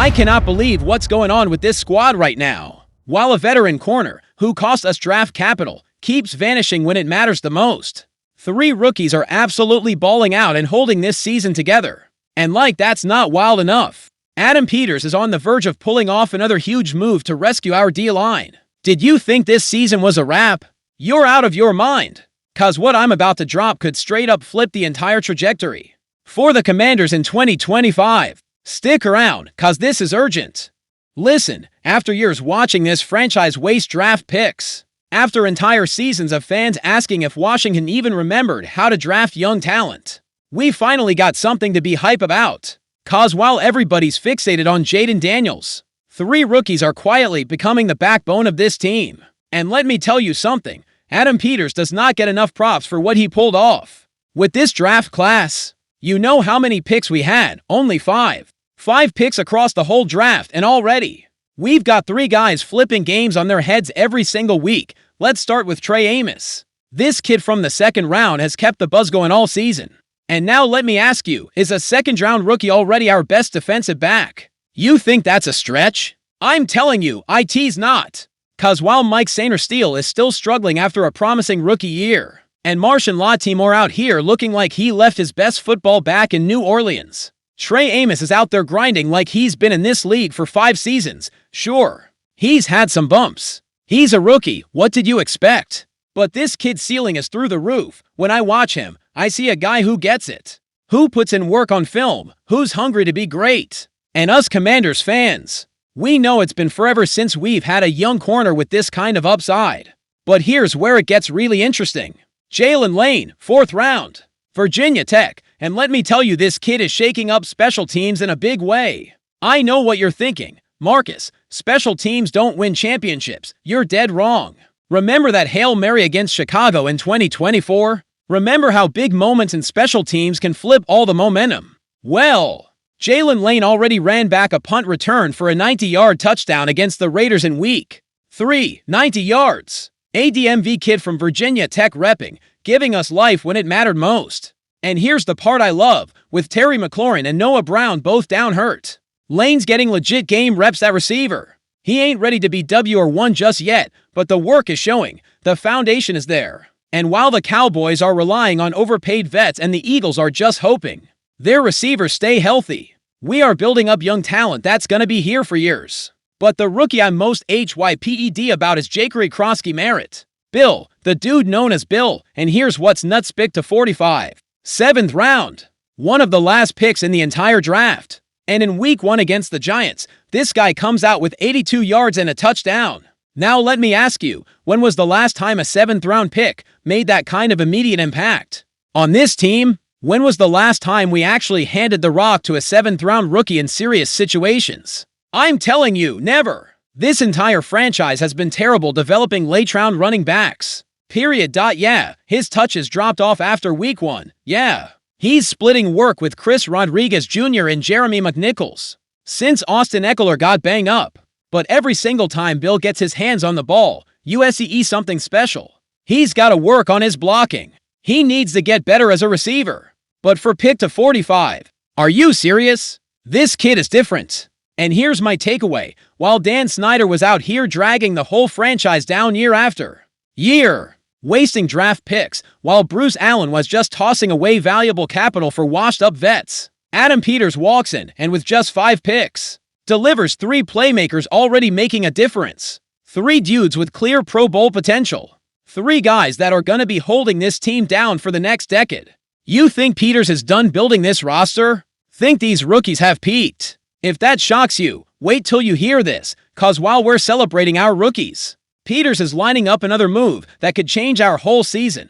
I cannot believe what's going on with this squad right now. While a veteran corner, who cost us draft capital, keeps vanishing when it matters the most. 3 rookies are absolutely balling out and holding this season together. And like that's not wild enough, Adam Peters is on the verge of pulling off another huge move to rescue our D-line. Did you think this season was a wrap? You're out of your mind. Cause what I'm about to drop could straight up flip the entire trajectory for the Commanders in 2025. Stick around, cause this is urgent. Listen, after years watching this franchise waste draft picks, after entire seasons of fans asking if Washington even remembered how to draft young talent, we finally got something to be hype about. Cause while everybody's fixated on Jaden Daniels, 3 rookies are quietly becoming the backbone of this team. And let me tell you something, Adam Peters does not get enough props for what he pulled off. With this draft class, you know how many picks we had? Only 5. 5 picks across the whole draft, and already, we've got 3 guys flipping games on their heads every single week. Let's start with Trey Amos. This kid from the 2nd round has kept the buzz going all season. And now let me ask you, is a 2nd-round rookie already our best defensive back? You think that's a stretch? I'm telling you, IT's not. Cause while Mike Sainer-Steele is still struggling after a promising rookie year, and Marshon Lattimore out here looking like he left his best football back in New Orleans, Trey Amos is out there grinding like he's been in this league for 5 seasons. Sure, he's had some bumps. He's a rookie, what did you expect? But this kid's ceiling is through the roof. When I watch him, I see a guy who gets it, who puts in work on film, who's hungry to be great. And us Commanders fans, we know it's been forever since we've had a young corner with this kind of upside. But here's where it gets really interesting. Jalen Lane, 4th round, Virginia Tech, and let me tell you, this kid is shaking up special teams in a big way. I know what you're thinking. Marcus, special teams don't win championships. You're dead wrong. Remember that Hail Mary against Chicago in 2024? Remember how big moments in special teams can flip all the momentum? Well, Jalen Lane already ran back a punt return for a 90-yard touchdown against the Raiders in Week 3, 90 yards. ADMV kid from Virginia Tech repping, giving us life when it mattered most. And here's the part I love, with Terry McLaurin and Noah Brown both down hurt, Lane's getting legit game reps at receiver. He ain't ready to be WR1 just yet, but the work is showing. The foundation is there. And while the Cowboys are relying on overpaid vets and the Eagles are just hoping their receivers stay healthy, we are building up young talent that's gonna be here for years. But the rookie I'm most HYPED about is Jaquarii Crosky-Merritt. Bill, the dude known as Bill, and here's what's nuts, pick to 45. 7th round. One of the last picks in the entire draft. And in week 1 against the Giants, this guy comes out with 82 yards and a touchdown. Now let me ask you, when was the last time a 7th round pick made that kind of immediate impact? On this team, when was the last time we actually handed the rock to a 7th round rookie in serious situations? I'm telling you, never. This entire franchise has been terrible developing late-round running backs. Period. Yeah, his touches dropped off after week 1. Yeah. He's splitting work with Chris Rodriguez Jr. and Jeremy McNichols since Austin Eckler got banged up. But every single time Bill gets his hands on the ball, USCE something special. He's got to work on his blocking. He needs to get better as a receiver. But for pick to 45, are you serious? This kid is different. And here's my takeaway. While Dan Snyder was out here dragging the whole franchise down year after year, wasting draft picks, while Bruce Allen was just tossing away valuable capital for washed-up vets, Adam Peters walks in and with just 5 picks, delivers 3 playmakers already making a difference. 3 dudes with clear Pro Bowl potential. 3 guys that are gonna be holding this team down for the next decade. You think Peters is done building this roster? Think these rookies have peaked? If that shocks you, wait till you hear this, cause while we're celebrating our rookies, Peters is lining up another move that could change our whole season.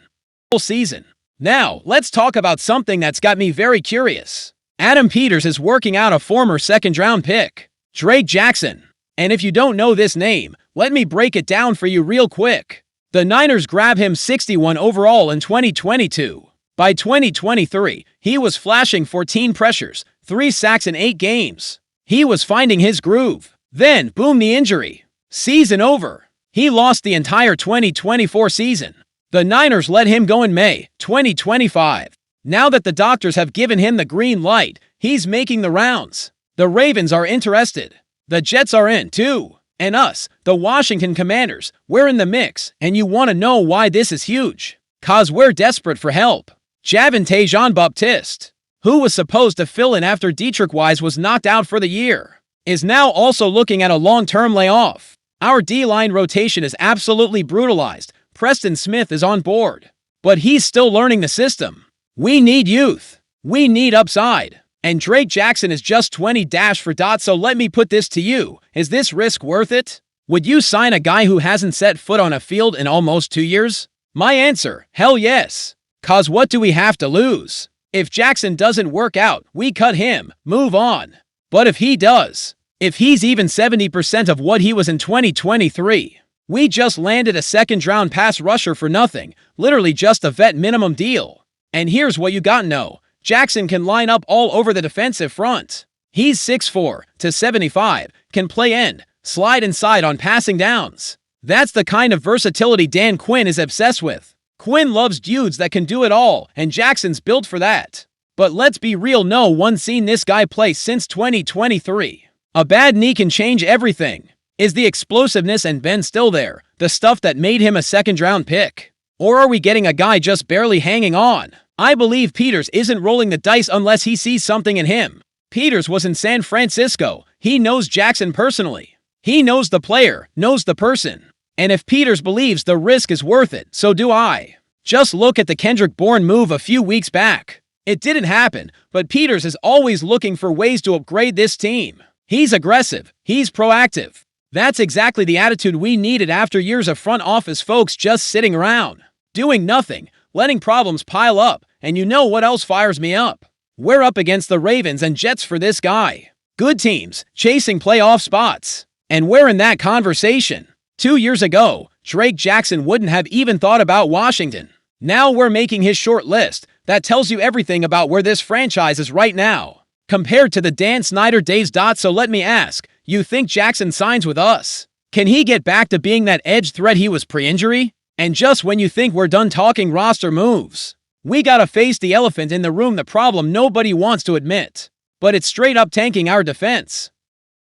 Now, let's talk about something that's got me very curious. Adam Peters is working out a former 2nd-round pick, Drake Jackson. And if you don't know this name, let me break it down for you real quick. The Niners grab him 61 overall in 2022. By 2023, he was flashing 14 pressures, 3 sacks in 8 games. He was finding his groove. Then, boom, the injury. Season over. He lost the entire 2024 season. The Niners let him go in May 2025. Now that the doctors have given him the green light, he's making the rounds. The Ravens are interested. The Jets are in, too. And us, the Washington Commanders, we're in the mix, and you want to know why this is huge. 'Cause we're desperate for help. Javonte Jean-Baptiste, who was supposed to fill in after Dietrich Wise was knocked out for the year, is now also looking at a long-term layoff. Our D-line rotation is absolutely brutalized. Preston Smith is on board, but he's still learning the system. We need youth. We need upside. And Drake Jackson is just 20 for dot, so let me put this to you. Is this risk worth it? Would you sign a guy who hasn't set foot on a field in almost 2 years? My answer, hell yes. 'Cause what do we have to lose? If Jackson doesn't work out, we cut him, move on. But if he does, if he's even 70% of what he was in 2023, we just landed a second-round pass rusher for nothing, literally just a vet minimum deal. And here's what you gotta know. Jackson can line up all over the defensive front. He's 6'4" to 75, can play end, slide inside on passing downs. That's the kind of versatility Dan Quinn is obsessed with. Quinn loves dudes that can do it all, and Jackson's built for that. But let's be real, no one's seen this guy play since 2023. A bad knee can change everything. Is the explosiveness and bend still there, the stuff that made him a second-round pick? Or are we getting a guy just barely hanging on? I believe Peters isn't rolling the dice unless he sees something in him. Peters was in San Francisco. He knows Jackson personally. He knows the player, knows the person. And if Peters believes the risk is worth it, so do I. Just look at the Kendrick Bourne move a few weeks back. It didn't happen, but Peters is always looking for ways to upgrade this team. He's aggressive. He's proactive. That's exactly the attitude we needed after years of front office folks just sitting around, doing nothing, letting problems pile up, and you know what else fires me up? We're up against the Ravens and Jets for this guy. Good teams, chasing playoff spots. And we're in that conversation. 2 years ago, Drake Jackson wouldn't have even thought about Washington. Now we're making his short list. That tells you everything about where this franchise is right now, compared to the Dan Snyder days. So let me ask, you think Jackson signs with us? Can he get back to being that edge threat he was pre-injury? And just when you think we're done talking roster moves, we gotta face the elephant in the room, the problem nobody wants to admit. But it's straight up tanking our defense.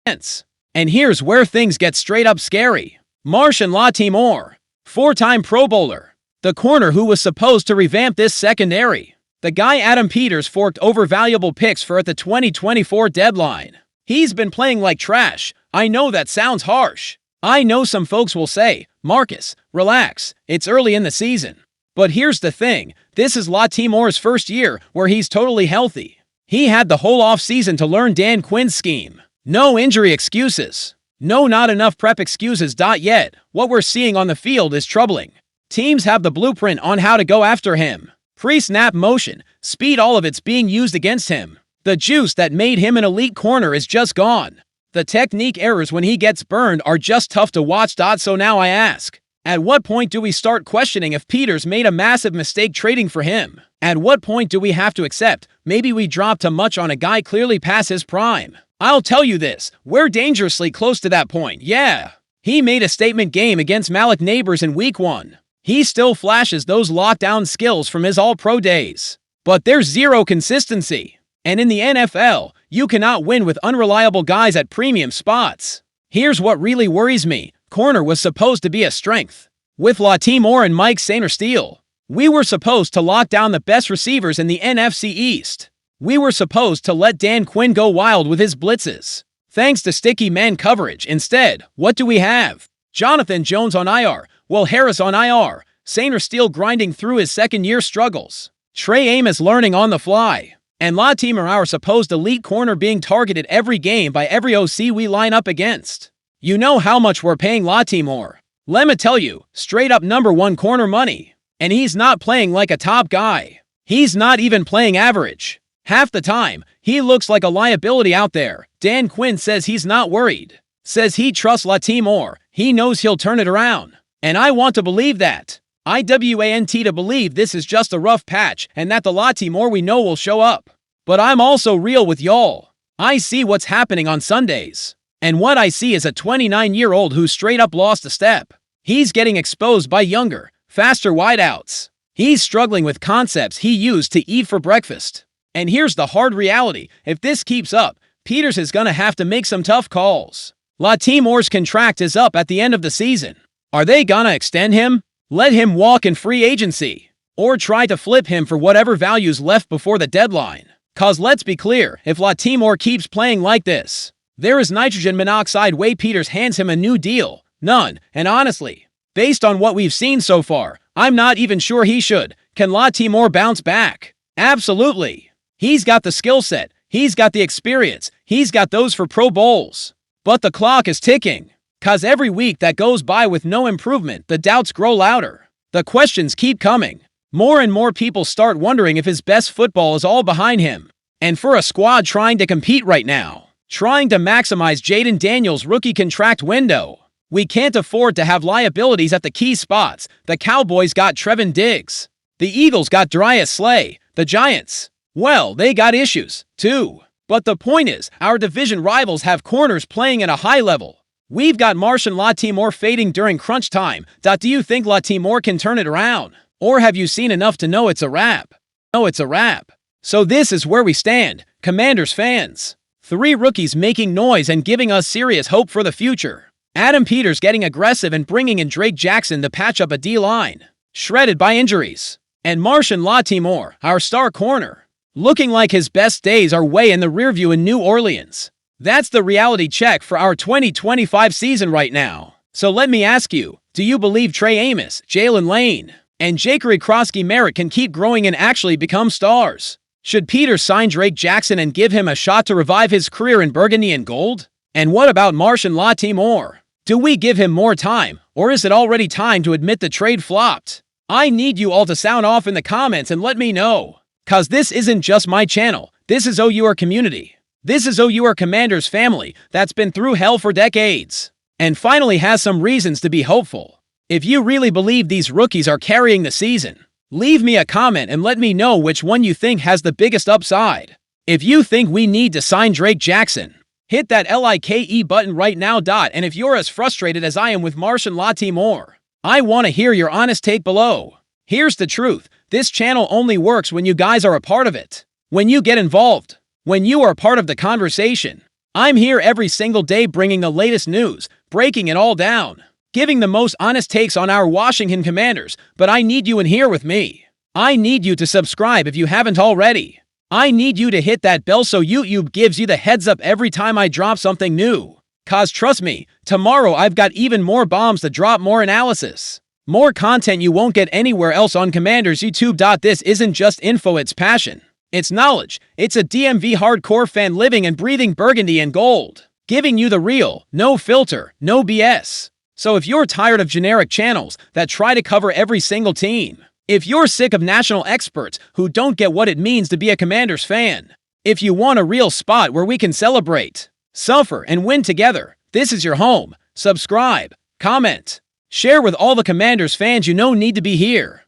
And here's where things get straight up scary. Marshon Lattimore, 4-time Pro Bowler, the corner who was supposed to revamp this secondary. The guy Adam Peters forked over valuable picks for at the 2024 deadline. He's been playing like trash. I know that sounds harsh. I know some folks will say, Marcus, relax, it's early in the season. But here's the thing, this is Lattimore's first year where he's totally healthy. He had the whole offseason to learn Dan Quinn's scheme. No injury excuses. No, not enough prep excuses. Yet, what we're seeing on the field is troubling. Teams have the blueprint on how to go after him. Pre-snap motion, speed, all of it's being used against him. The juice that made him an elite corner is just gone. The technique errors when he gets burned are just tough to watch. So now I ask, at what point do we start questioning if Peters made a massive mistake trading for him? At what point do we have to accept maybe we dropped too much on a guy clearly past his prime? I'll tell you this, we're dangerously close to that point, yeah. He made a statement game against Malik Neighbors in Week 1. He still flashes those lockdown skills from his All-Pro days. But there's zero consistency. And in the NFL, you cannot win with unreliable guys at premium spots. Here's what really worries me. Corner was supposed to be a strength. With Lattimore and Mike Sainristil, we were supposed to lock down the best receivers in the NFC East. We were supposed to let Dan Quinn go wild with his blitzes, thanks to sticky man coverage. Instead, what do we have? Jonathan Jones on IR, Will Harris on IR, Sainristil grinding through his second-year struggles, Trey Amos learning on the fly, and Lattimore, our supposed elite corner, being targeted every game by every OC we line up against. You know how much we're paying Lattimore. Let me tell you, straight up #1 corner money. And he's not playing like a top guy. He's not even playing average. Half the time, he looks like a liability out there. Dan Quinn says he's not worried. Says he trusts Lattimore. He knows he'll turn it around. And I want to believe that. I want to believe this is just a rough patch and that the Lattimore we know will show up. But I'm also real with y'all. I see what's happening on Sundays. And what I see is a 29-year-old who straight up lost a step. He's getting exposed by younger, faster wideouts. He's struggling with concepts he used to eat for breakfast. And here's the hard reality. If this keeps up, Peters is gonna have to make some tough calls. Latimore's contract is up at the end of the season. Are they gonna extend him? Let him walk in free agency? Or try to flip him for whatever value's left before the deadline? Cause let's be clear, if Latimore keeps playing like this, there is nitrogen monoxide way Peters hands him a new deal. None. And honestly, based on what we've seen so far, I'm not even sure he should. Can Latimore bounce back? Absolutely. He's got the skill set. He's got the experience. He's got those for Pro Bowls. But the clock is ticking. Cause every week that goes by with no improvement, the doubts grow louder. The questions keep coming. More and more people start wondering if his best football is all behind him. And for a squad trying to compete right now, trying to maximize Jaden Daniels' rookie contract window, we can't afford to have liabilities at the key spots. The Cowboys got Trevin Diggs. The Eagles got Darius Slay. The Giants, well, they got issues, too. But the point is, our division rivals have corners playing at a high level. We've got Marshon Latimore fading during crunch time. Do you think Latimore can turn it around? Or have you seen enough to know it's a wrap? No, it's a wrap. So this is where we stand, Commanders fans. 3 rookies making noise and giving us serious hope for the future. Adam Peters getting aggressive and bringing in Drake Jackson to patch up a D-line, shredded by injuries. And Marshon Latimore, our star corner, looking like his best days are way in the rearview in New Orleans. That's the reality check for our 2025 season right now. So let me ask you, do you believe Trey Amos, Jalen Lane, and Jakery Krosky-Merritt can keep growing and actually become stars? Should Peters sign Drake Jackson and give him a shot to revive his career in Burgundy and Gold? And what about Marshon Latimore? Do we give him more time, or is it already time to admit the trade flopped? I need you all to sound off in the comments and let me know. Cause this isn't just my channel, this is OUR community. This is OUR Commanders family that's been through hell for decades, and finally has some reasons to be hopeful. If you really believe these rookies are carrying the season, leave me a comment and let me know which one you think has the biggest upside. If you think we need to sign Drake Jackson, hit that LIKE button right now. And if you're as frustrated as I am with Marshon Latimore, I want to hear your honest take below. Here's the truth. This channel only works when you guys are a part of it. When you get involved. When you are part of the conversation. I'm here every single day bringing the latest news, breaking it all down, giving the most honest takes on our Washington Commanders, but I need you in here with me. I need you to subscribe if you haven't already. I need you to hit that bell so YouTube gives you the heads up every time I drop something new. Cause trust me, tomorrow I've got even more bombs to drop, more analysis, more content you won't get anywhere else on Commanders YouTube. This isn't just info, it's passion. It's knowledge. It's a DMV hardcore fan living and breathing Burgundy and Gold. Giving you the real, no filter, no BS. So if you're tired of generic channels that try to cover every single team, if you're sick of national experts who don't get what it means to be a Commanders fan, if you want a real spot where we can celebrate, suffer, and win together, this is your home. Subscribe, comment, share with all the Commanders fans you know need to be here.